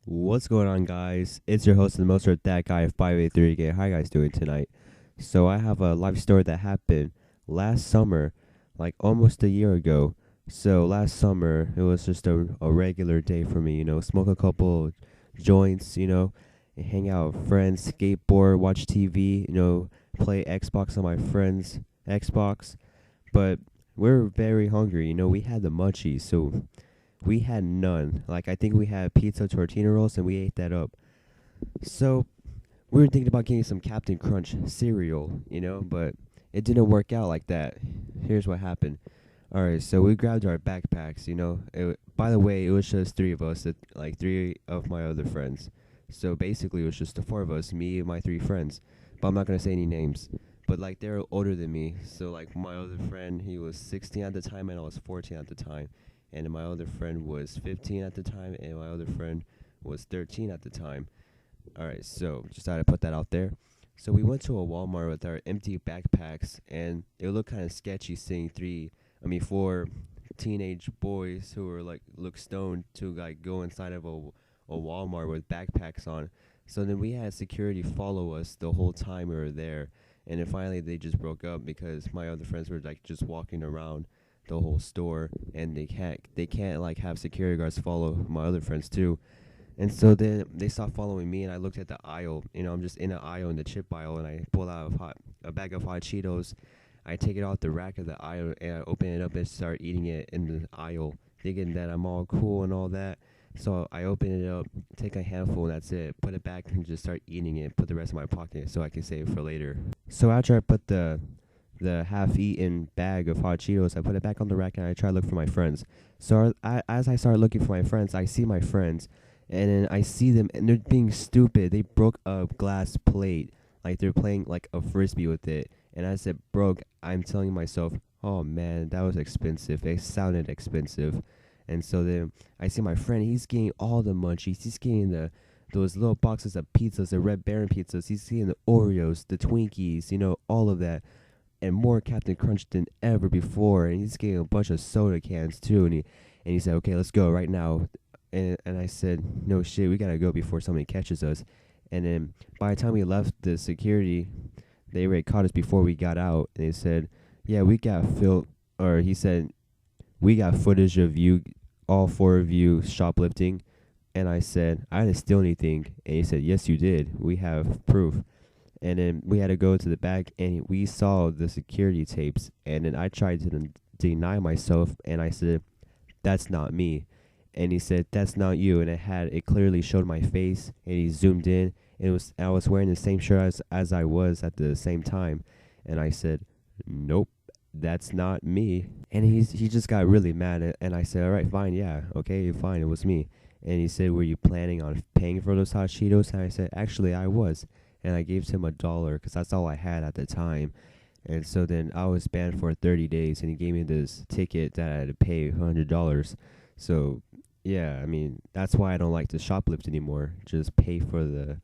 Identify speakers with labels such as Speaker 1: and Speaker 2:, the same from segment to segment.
Speaker 1: What's going on, guys? It's your host and the most that guy 583K. How you guys doing tonight? So I have a life story that happened last summer, like almost a year ago. So last summer it was just a regular day for me, smoke a couple joints, and hang out with friends, skateboard, watch TV, play Xbox on my friend's Xbox. But we're very hungry, we had the munchies, so we had none. Like I think we had pizza tortilla rolls and we ate that up. So we were thinking about getting some Captain Crunch cereal, but it didn't work out like that. Here's what happened. All right, so we grabbed our backpacks. By the way, it was just three of us, like three of my other friends. So basically, it was just the four of us, me and my three friends. But I'm not gonna say any names. But like they're older than me, so like my other friend, he was 16 at the time, and I was 14 at the time, and then my other friend was 15 at the time, and my other friend was 13 at the time. All right, so just thought I'd put that out there. So we went to a Walmart with our empty backpacks, and it looked kind of sketchy seeing four teenage boys who were like look stoned to like go inside of a Walmart with backpacks on. So then we had security follow us the whole time we were there, and then finally they just broke up because my other friends were like just walking around the whole store, and they can't like have security guards follow my other friends too. And so then they stopped following me, and I looked at the aisle. I'm just in an aisle in the chip aisle, and I pull out a bag of hot Cheetos. I take it off the rack of the aisle, and I open it up and start eating it in the aisle, thinking that I'm all cool and all that. So I open it up, take a handful, and that's it. Put it back and just start eating it. Put the rest in my pocket so I can save it for later. So after I put the half-eaten bag of hot Cheetos, I put it back on the rack, and I try to look for my friends. So as I start looking for my friends, I see my friends, and then I see them, and they're being stupid. They broke a glass plate, like they're playing like a frisbee with it. And as it broke, I'm telling myself, "Oh man, that was expensive. It sounded expensive." And so then I see my friend. He's getting all the munchies. He's getting those little boxes of pizzas, the Red Baron pizzas. He's getting the Oreos, the Twinkies, all of that, and more Captain Crunch than ever before. And he's getting a bunch of soda cans too. And he said, "Okay, let's go right now." And I said, "No shit, we gotta go before somebody catches us." And then by the time we left the security, they already caught us before we got out. And they said, "Yeah, we got film," or he said, "We got footage of you, all four of you shoplifting." And I said, "I didn't steal anything." And he said, "Yes, you did. We have proof." And then we had to go to the back, and we saw the security tapes. And then I tried to deny myself, and I said, "That's not me." And he said, "That's not you." And it clearly showed my face, and he zoomed in, and I was wearing the same shirt as I was at the same time. And I said, "Nope, that's not me." And he just got really mad, and I said, "All right, fine, yeah, okay, fine, it was me." And he said, "Were you planning on paying for those hot Cheetos?" And I said, "Actually, I was." And I gave him $1 because that's all I had at the time. And so then I was banned for 30 days, and he gave me this ticket that I had to pay $100. So yeah, I mean, that's why I don't like to shoplift anymore. Just pay for the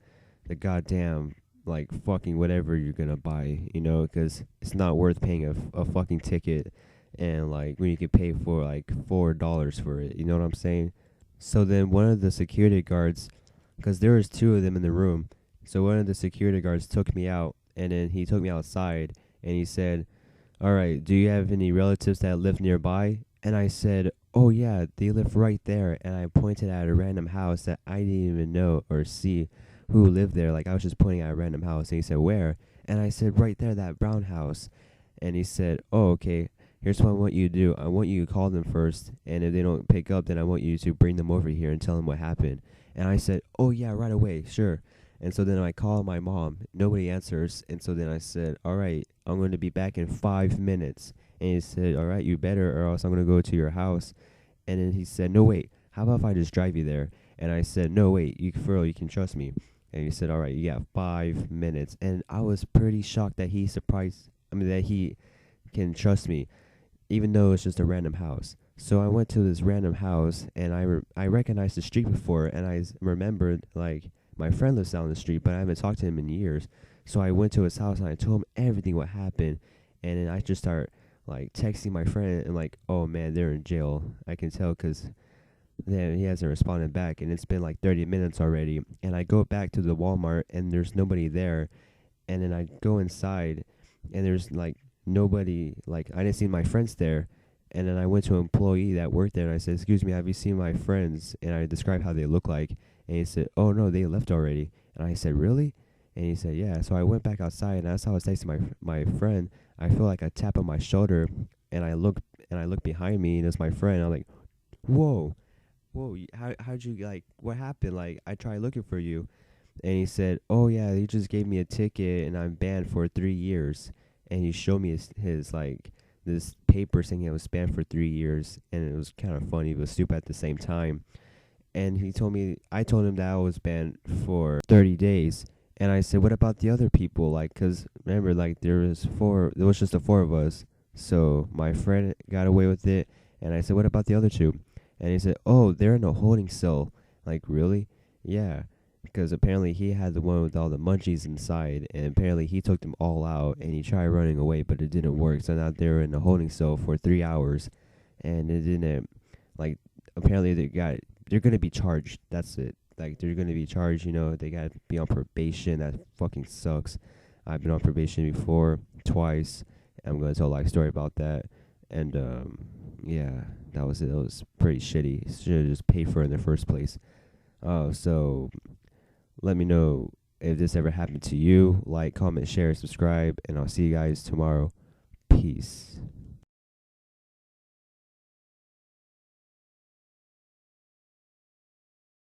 Speaker 1: goddamn like fucking whatever you're gonna buy, because it's not worth paying a fucking ticket, and like when you can pay for like $4 for it. You know what I'm saying? So then one of the security guards, because there was two of them in the room, so one of the security guards took me out, and then he took me outside, and he said, "All right, do you have any relatives that live nearby?" And I said, "Oh yeah, they live right there." And I pointed at a random house that I didn't even know or see who lived there. Like I was just pointing at a random house. And he said, "Where?" And I said, "Right there, that brown house." And he said, "Oh, okay. Here's what I want you to do. I want you to call them first, and if they don't pick up, then I want you to bring them over here and tell them what happened." And I said, "Oh yeah, right away, sure." And so then I call my mom. Nobody answers. And so then I said, "All right, I'm going to be back in 5 minutes." And he said, "All right, you better, or else I'm going to go to your house." And then he said, "No, wait, how about if I just drive you there?" And I said, "No, wait, for real, you can trust me." And he said, "All right, you got 5 minutes." And I was pretty shocked that that he can trust me, even though it's just a random house. So I went to this random house, and I recognized the street before, and remembered, like, my friend lives down the street, but I haven't talked to him in years. So I went to his house, and I told him everything what happened. And then I just start like texting my friend, and like, "Oh man, they're in jail." I can tell because Then he hasn't responded back, and it's been like 30 minutes already. And I go back to the Walmart, and there's nobody there. And then I go inside, and there's like nobody. Like I didn't see my friends there. And then I went to an employee that worked there, and I said, "Excuse me, have you seen my friends?" And I described how they look like, and he said, "Oh no, they left already." And I said, "Really?" And he said, "Yeah." So I went back outside, and as I was texting my friend, I feel like a tap on my shoulder, and I look behind me, and it's my friend. I'm like, "Whoa, whoa, how'd you like? What happened? Like I tried looking for you." And he said, "Oh yeah, he just gave me a ticket, and I'm banned for 3 years." And he showed me his like this paper saying he was banned for 3 years, and it was kind of funny but stupid at the same time. And I told him that I was banned for 30 days. And I said, "What about the other people? Like, 'cause remember, like there was just the four of us. So my friend got away with it." And I said, "What about the other two?" And he said, "Oh, they're in a holding cell." Like, really? Yeah. Because apparently he had the one with all the munchies inside, and apparently he took them all out, and he tried running away, but it didn't work. So now they're in a holding cell for 3 hours, and it didn't, like, apparently they're gonna be charged. That's it. Like they're gonna be charged. They gotta be on probation. That fucking sucks. I've been on probation before, twice. I'm gonna tell a life story about that. And yeah, that was it. It was pretty shitty. Should have just paid for it in the first place. So let me know if this ever happened to you. Like, comment, share, subscribe, and I'll see you guys tomorrow. Peace.